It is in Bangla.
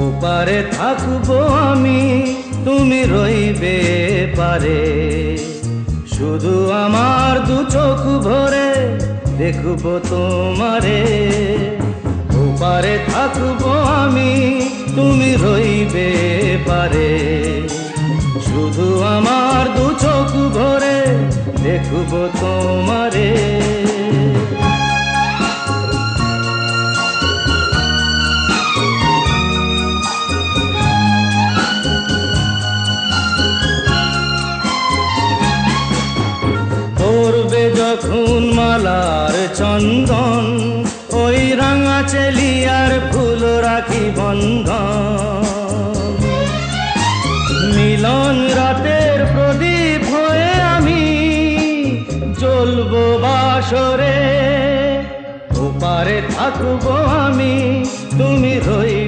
ওপারে থাকবো আমি, তুমি রইবে পারে। শুধু আমার দু চোখ ভরে দেখবো তোমারে। ওপারে থাকবো আমি, তুমি রইবে পারে। শুধু আমার দু চোখ ভরে দেখবো তোমারে। পড়বে যখন মালার চন্দন, ওই রাঙা চেলিয়ার ফুল রাখি বন্ধন। মিলন রাতের প্রদীপ হয়ে আমি জ্বলবো বাসরে। ওপারে থাকবো আমি, তুমি রইবে